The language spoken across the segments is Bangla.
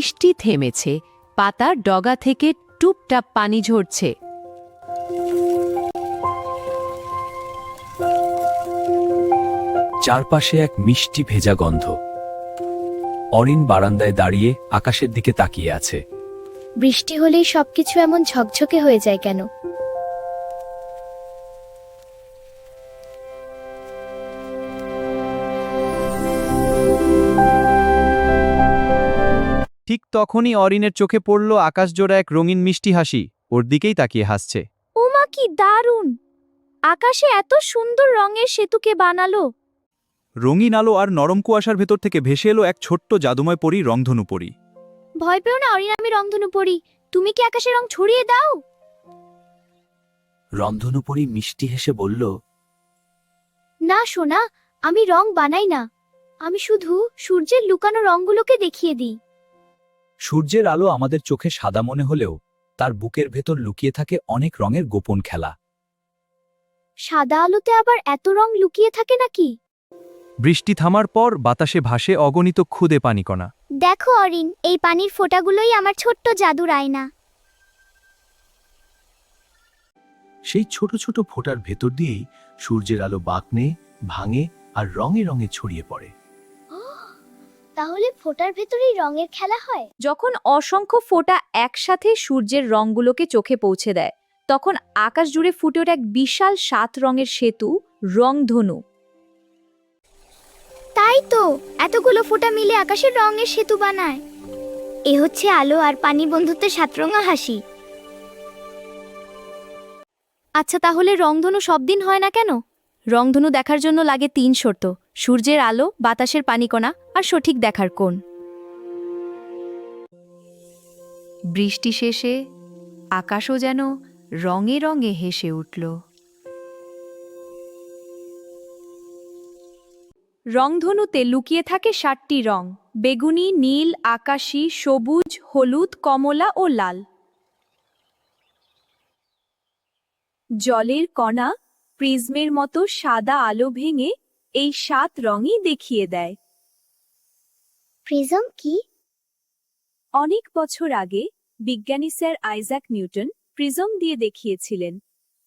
বৃষ্টি থেমেছে, পাতার ডগা থেকে টুপটাপ পানি ঝরছে। চারপাশে এক মিষ্টি ভেজা গন্ধ। অরিন বারান্দায় দাঁড়িয়ে আকাশের দিকে তাকিয়ে আছে। বৃষ্টি হলেই সবকিছু এমন ঝকঝকে হয়ে যায় কেন? ঠিক তখনই অরিনের চোখে পড়ল আকাশজোড়া এক রঙিন মিষ্টি হাসি। ওর দিকেই তাকিয়ে হাসছে। ওমা কি দারুণ! আকাশে এত সুন্দর রঙের সেতু কে বানালো? রঙিন আলো আর নরম কুয়াশার ভেতর থেকে ভেসে এলো এক ছোট্ট জাদুময় পরী, রংধনু পরী। ভয় পেও না অরিন, আমি রংধনু পড়ি। তুমি কি আকাশে রং ছড়িয়ে দাও? রংধনু পরী মিষ্টি হেসে বলল, না সোনা, আমি রং বানাই না, আমি শুধু সূর্যের লুকানো রংগুলোকে দেখিয়ে দিই। সূর্যের আলো আমাদের চোখে সাদা মনে হলেও তার বুকের ভেতর লুকিয়ে থাকে অনেক রঙের গোপন খেলা। সাদা আলোতে আবার এত রং লুকিয়ে থাকে নাকি? বৃষ্টি থামার পর বাতাসে ভাসে অগণিত ক্ষুদে পানিকণা। দেখো অরিন, এই পানির ফোঁটাগুলোই আমার ছোট্ট জাদুর আয়না। সেই ছোট ছোট ফোঁটার ভেতর দিয়েই সূর্যের আলো বাঁক নেয়, ভাঙে আর রঙে রঙে ছড়িয়ে পড়ে। তাহলে ফোঁটার ভেতরেই রঙের খেলা হয়? যখন অসংখ্য ফোঁটা একসাথে সূর্যের রংগুলোকে চোখে পৌঁছে দেয়, তখন আকাশ জুড়ে ফুটে ওঠে এক বিশাল 7 রঙের সেতু, রংধনু। তাই তো, এতগুলো ফোঁটা মিলে আকাশের রঙের সেতু বানায়। এ হচ্ছে আলো আর পানি বন্ধুত্বের 7 রঙা হাসি। আচ্ছা, তাহলে রংধনু সব দিন হয় না কেন? রংধনু দেখার জন্য লাগে 3 শর্ত: সূর্যের আলো, বাতাসের পানিকণা আর সঠিক দেখার কোণ। বৃষ্টি শেষে আকাশও যেন রঙে রঙে হেসে উঠল। রংধনুতে লুকিয়ে থাকে 7টি রং: বেগুনি, নীল, আকাশী, সবুজ, হলুদ, কমলা ও লাল। জলের কণা প্রিজমের মতো সাদা আলো ভেঙে এই 7 রঙই দেখিয়ে দেয়। প্রিজম কি? অনেক বছর আগে বিজ্ঞানী স্যার আইজাক নিউটন প্রিজম দিয়ে দেখিয়েছিলেন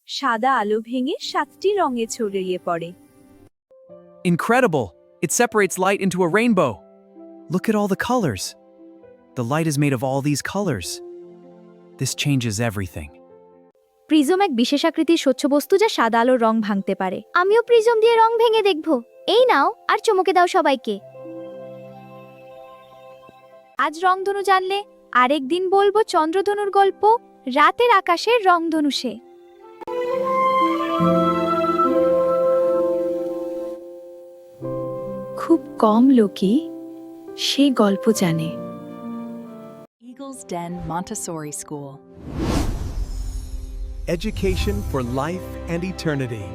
সাদা আলো ভেঙে 7টি রঙে ছড়িয়ে পড়ে। Incredible! It separates light into a rainbow. Look at all the colors. The light is made of all these colors. This changes everything. Prism এক বিশেষ আকৃতির স্বচ্ছ বস্তু যা সাদা আলোর রং ভাঙতে পারে। আমিও প্রিজম দিয়ে রং ভেঙে দেখব। এই নাও, আর চমকে দাও সবাইকে। আজ রংধনু জানলে, আরেক দিন বলবো চন্দ্রধনুর গল্প, রাতের আকাশের রংধনু সে। খুব কম লোকই সেই গল্প জানে। Eagles Den Montessori School. Education for life and eternity.